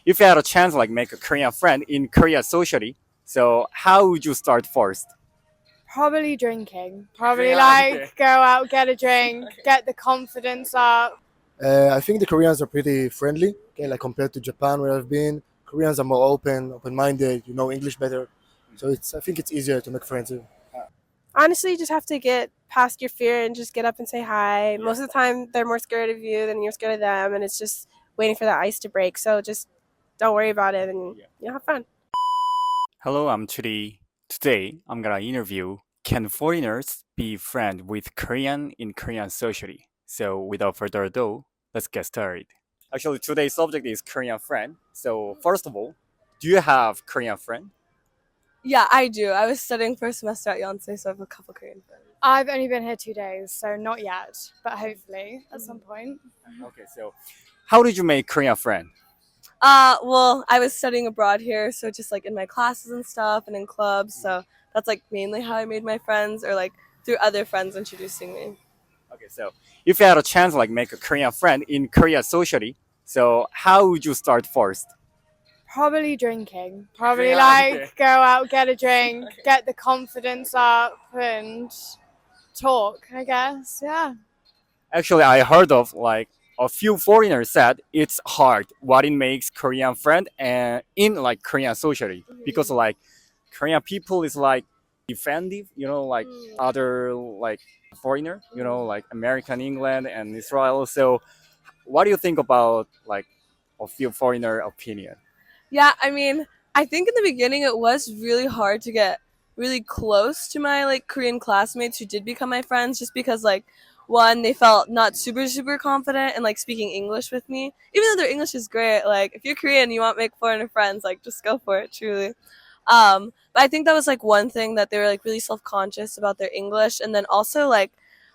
if you had a chance like make a Korean friend in Korea socially, so how would you start first? Probably drinking. Probably Yeah, okay. like go out, get a drink, get the confidence up. I think the Koreans are pretty friendly. Okay, like compared to Japan where I've been, Koreans are more open, open-minded. You know English better, so I think it's easier to make friends here. Honestly, you just have to get past your fear and just get up and say hi. Most of the time, they're more scared of you than you're scared of them, and it's just waiting for the ice to break. So just don't worry about it and have fun. Hello, I'm Chudi. Today, I'm gonna interview can foreigners be friends with Korean in Korean society? So without further ado, let's get started. Actually, today's subject is Korean friend. So first of all, do you have Korean friend? Yeah, I do. I was studying for a semester at Yonsei, so I have a couple Korean friends. I've only been here 2 days, so not yet, but hopefully at some point. Okay, so how did you make Korean friend? Well, I was studying abroad here, so just like in my classes and stuff and in clubs. So that's like mainly how I made my friends, or like through other friends introducing me. Okay, so if you had a chance like make a Korean friend in Korea socially, so how would you start first? Probably drinking. Probably Yeah, like okay. go out, get a drink, get the confidence up, and talk. I guess. Yeah. Actually, I heard of like a few foreigners said it's hard what it makes Korean friend and in like Korean socially because like Korean people is like defensive, like other like foreigner, like American, England, and Israel. So, what do you think about like a few foreigner opinion? Yeah, I mean, I think in the beginning it was really hard to get really close to my like Korean classmates who did become my friends just because like one, they felt not super confident in like speaking English with me. Even though their English is great, like if you're Korean and you want to make foreigner friends, like just go for it, truly. But I think that was like one thing that they were like really self-conscious about their English, and then also like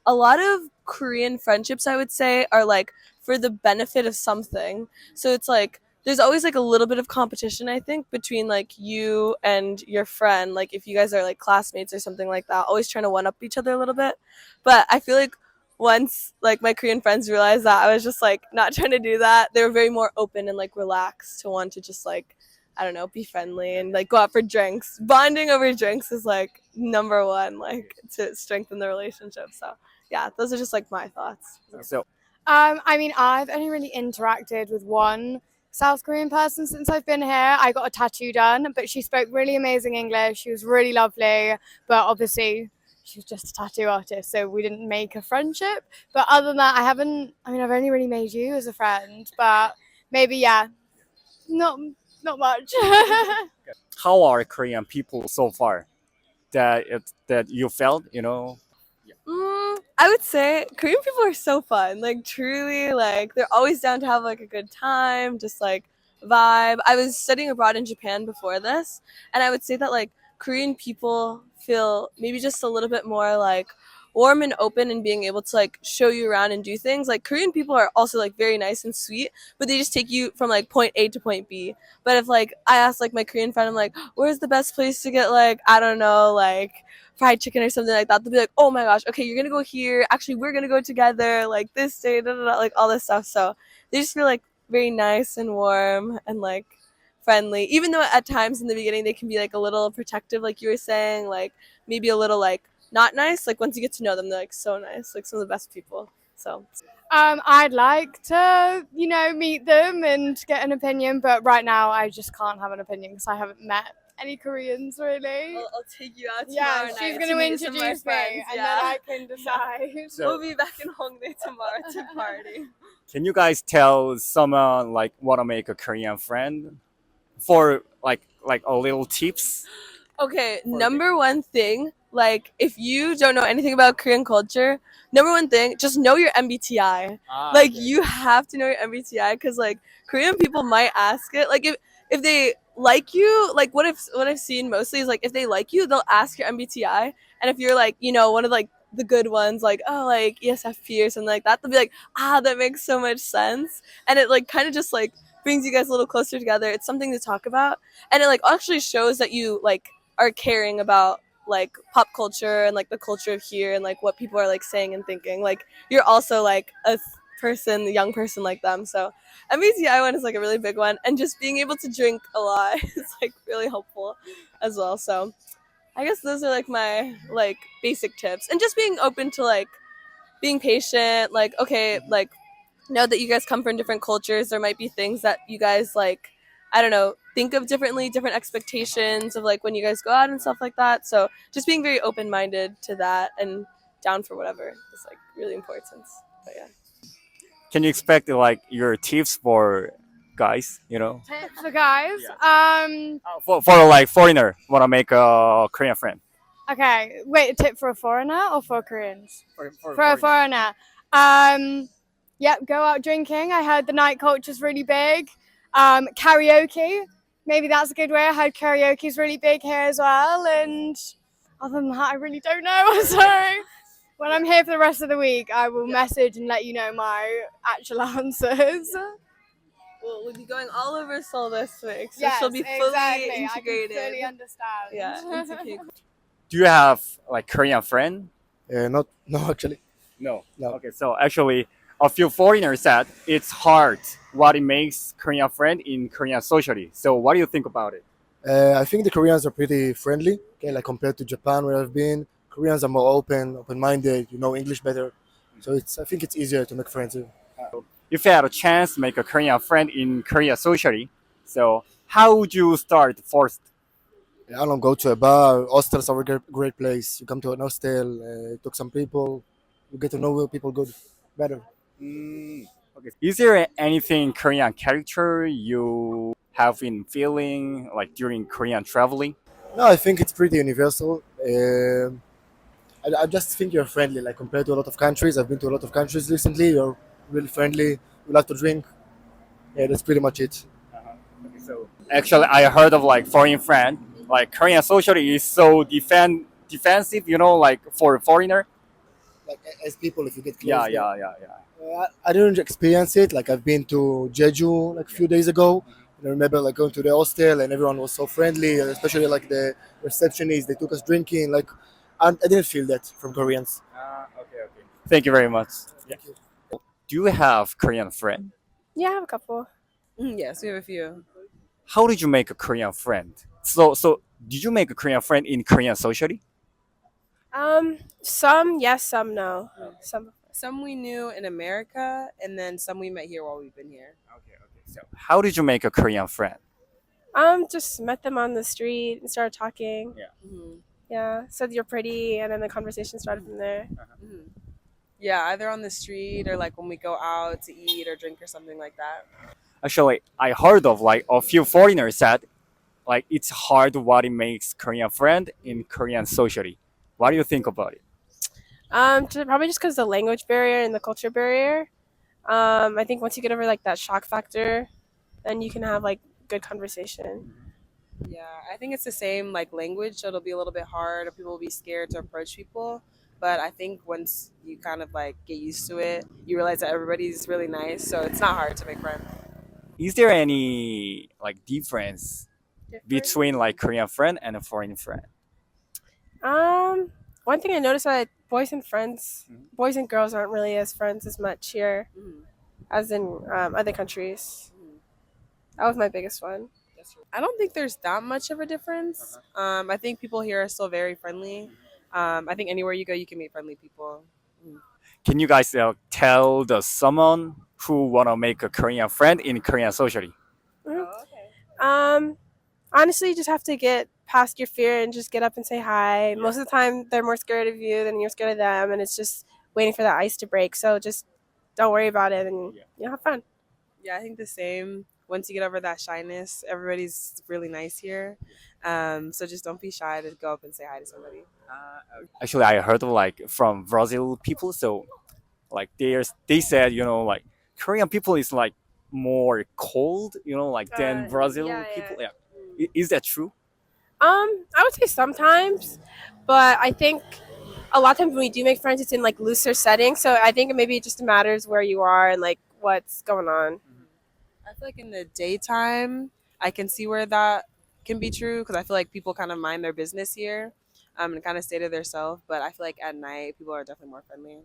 a lot of Korean friendships I would say are like for the benefit of something. So it's like there's always like a little bit of competition I think between like you and your friend, like if you guys are like classmates or something like that, always trying to one up each other a little bit. But I feel like once like my Korean friends realized that I was just like not trying to do that, they were very more open and like relaxed to want to just like I don't know, be friendly and like go out for drinks. Bonding over drinks is like number one, like to strengthen the relationship. So yeah, those are just like my thoughts. So, I mean, I've only really interacted with one South Korean person since I've been here. I got a tattoo done, but she spoke really amazing English. She was really lovely, but obviously she was just a tattoo artist, so we didn't make a friendship. But other than that, I haven't. I mean, I've only really made you as a friend, but maybe yeah, not not much. how are Korean people so far? That you felt, I would say Korean people are so fun. Like truly, like they're always down to have like a good time, just like vibe. I was studying abroad in Japan before this, and I would say that like Korean people feel maybe just a little bit more like warm and open and being able to like show you around and do things. Like Korean people are also like very nice and sweet, but they just take you from like point A to point B. But if like I asked like my Korean friend, I'm like, where's the best place to get like I don't know like fried chicken or something like that, they'll be like, oh my gosh, okay, you're gonna go here. Actually, we're gonna go together, like this day, da, da, da, like all this stuff. So they just feel like very nice and warm and like friendly. Even though at times in the beginning they can be like a little protective, like you were saying, like maybe a little like not nice. Like once you get to know them, they're like so nice, like some of the best people. So I'd like to, meet them and get an opinion, but right now I just can't have an opinion because I haven't met any Koreans really. I'll take you out Yeah, tomorrow she's night going to to meet some of my introduce me, friends. and Yeah. then I can decide. So, We'll be back in Hongdae tomorrow to party. can you guys tell someone like want to make a Korean friend for like a little tips? Okay, number one thing, like if you don't know anything about Korean culture, number one thing, just know your MBTI. Like Okay. you have to know your MBTI because like Korean people might ask it. Like if they like you, like what I've seen mostly is like if they like you, they'll ask your MBTI, and if you're like one of like the good ones, like oh like ESFP or something like that, they'll be like that makes so much sense, and it like kind of just like brings you guys a little closer together. It's something to talk about, and it like actually shows that you like are caring about like pop culture and like the culture of here and like what people are like saying and thinking. Like you're also like a person, a young person like them. So MBTI one is like a really big one, and just being able to drink a lot is like really helpful as well. So I guess those are like my like basic tips, and just being open to like being patient. Like okay, like know that you guys come from different cultures. There might be things that you guys like, I don't know, think of differently, different expectations of like when you guys go out and stuff like that. So just being very open minded to that and down for whatever is like really important. But yeah. Can you expect like your tips for guys? Tips for guys. Yeah. For like foreigner wanna make a Korean friend. Okay. Wait, a tip for a foreigner or for Koreans? For a foreigner. foreigner. Yep, go out drinking. I heard the night culture's really big. Karaoke. Maybe that's a good way. I heard karaoke's really big here as well. And other than that, I really don't know. I'm sorry. When I'm here for the rest of the week, I will message and let you know my actual answers. Well, we'll be going all over Seoul this week, so Yes, she'll be fully exactly. integrated. I can fully understand. Yeah, into K. Do you have like Korean friend? Not no actually. No. No. Okay, so actually, a few foreigners said it's hard what it makes Korean friend in Korean society. So what do you think about it? I think the Koreans are pretty friendly. Okay, like compared to Japan where I've been, Koreans are more open-minded. You know English better, so I think it's easier to make friends. If you had a chance to make a Korean friend in Korea socially, so how would you start first? I don't go to a bar. Hostels are a great place. You come to an hostel, talk some people, you get to know people good, better. Okay. Is there anything Korean character you have been feeling like during Korean traveling? No, I think it's pretty universal. I just think you're friendly, like compared to a lot of countries. I've been to a lot of countries recently. You're really friendly. You like to drink. Yeah, that's pretty much it. Okay, so actually, I heard of like foreign friend. Like Korean socially is so defensive, like for a foreigner. Like as people, if you get close, Yeah, yeah, yeah, yeah. I didn't experience it. Like I've been to Jeju like a few days ago. And I remember like going to the hostel and everyone was so friendly, especially like the receptionist. They took us drinking. Like I didn't feel that from Koreans. Okay, okay. Thank you very much. Yeah. Thank you. Do you have Korean friend? Yeah, I have a couple. Yes, we have a few. How did you make a Korean friend? So did you make a Korean friend in Korean socially? Some yes, some no. Some we knew in America, and then some we met here while we've been here. Okay, okay. So how did you make a Korean friend? Just met them on the street and started talking. Yeah. Mm-hmm. Yeah, said you're pretty, and then the conversation started from there. Mm-hmm. Yeah, either on the street or like when we go out to eat or drink or something like that. Actually, I heard of like a few foreigners said like it's hard what it makes Korean friend in Korean society. What do you think about it? Probably just because the language barrier and the culture barrier. I think once you get over like that shock factor, then you can have like good conversation. Yeah, I think it's the same like language, so it'll be a little bit hard, or people will be scared to approach people. But I think once you kind of like get used to it, you realize that everybody's really nice, so it's not hard to make friends. Is there any like difference between like Korean friend and a foreign friend? One thing I noticed that Mhm. boys and girls aren't really as friends as much here Mm-hmm. as in other countries. That was my biggest one. I don't think there's that much of a difference. I think people here are still very friendly. I think anywhere you go, you can meet friendly people. Can you guys tell the someone who wanna make a Korean friend in Korean socially? Mhm. Oh, okay. Honestly, you just have to get past your fear and just get up and say hi. Most of the time, they're more scared of you than you're scared of them, and it's just waiting for the ice to break. So just don't worry about it and have fun. Yeah, I think the same. Once you get over that shyness, everybody's really nice here. So just don't be shy to go up and say hi to somebody. Actually, I heard of like from Brazil people, so like they said like Korean people is like more cold, like than Brazil yeah. people. Yeah, is that true? I would say sometimes, but I think a lot of times when we do make friends, it's in like looser settings. So I think maybe it just matters where you are and like what's going on. I feel like in the daytime, I can see where that can be true because I feel like people kind of mind their business here, and kind of stay to themselves. But I feel like at night, people are definitely more friendly.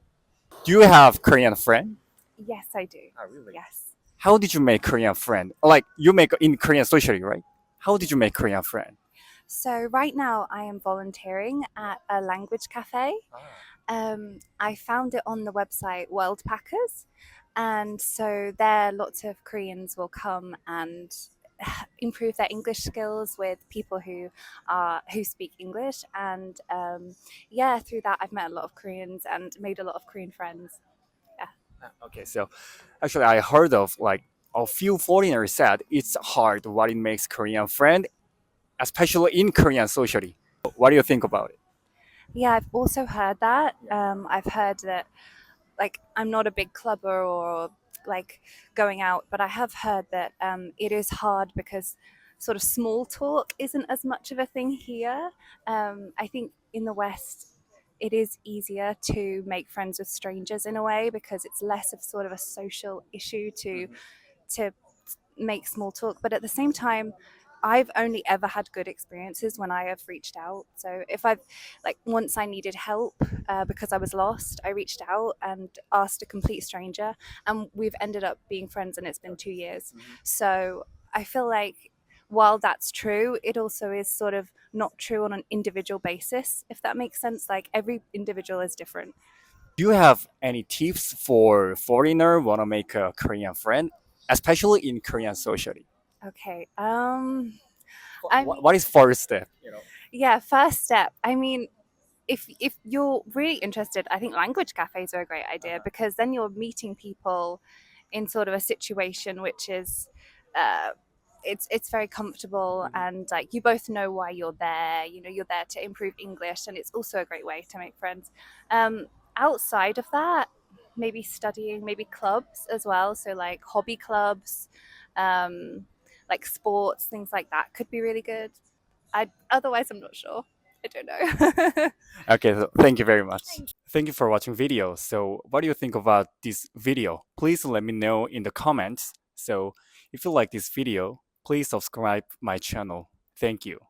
Do you have Korean friend? Yes, I do. Oh, really? Yes. How did you make Korean friend? Like you make in Korean socially, right? How did you make Korean friend? So right now I am volunteering at a language cafe. I found it on the website World Packers, and so there lots of Koreans will come and improve their English skills with people who speak English, and yeah, through that I've met a lot of Koreans and made a lot of Korean friends. Yeah. Okay, so actually I heard of like a few foreigners said it's hard what it makes Korean friend, especially in Korean socially. What do you think about it? Yeah, I've also heard that. I've heard that, like, I'm not a big clubber or like going out, but I have heard that it is hard because sort of small talk isn't as much of a thing here. I think in the West, it is easier to make friends with strangers in a way because it's less of sort of a social issue to make small talk. But at the same time, I've only ever had good experiences when I have reached out. So if I've, like, once I needed help because I was lost, I reached out and asked a complete stranger, and we've ended up being friends, and it's been 2 years. So I feel like while that's true, it also is sort of not true on an individual basis, if that makes sense. Like, every individual is different. Do you have any tips for foreigner want to make a Korean friend, especially in Korean socially? Okay. I mean, What is first step? yeah, first step. I mean, if you're really interested, I think language cafes are a great idea because then you're meeting people in sort of a situation which is uh, it's very comfortable, and like you both know why you're there. You know, you're there to improve English, and it's also a great way to make friends. Outside of that, maybe studying, maybe clubs as well. So like hobby clubs, um, like sports, things like that could be really good. Otherwise, I'm not sure. I don't know. Okay, so thank you very much. Thank you for watching video. So what do you think about this video? Please let me know in the comments. So if you like this video, please subscribe my channel. Thank you.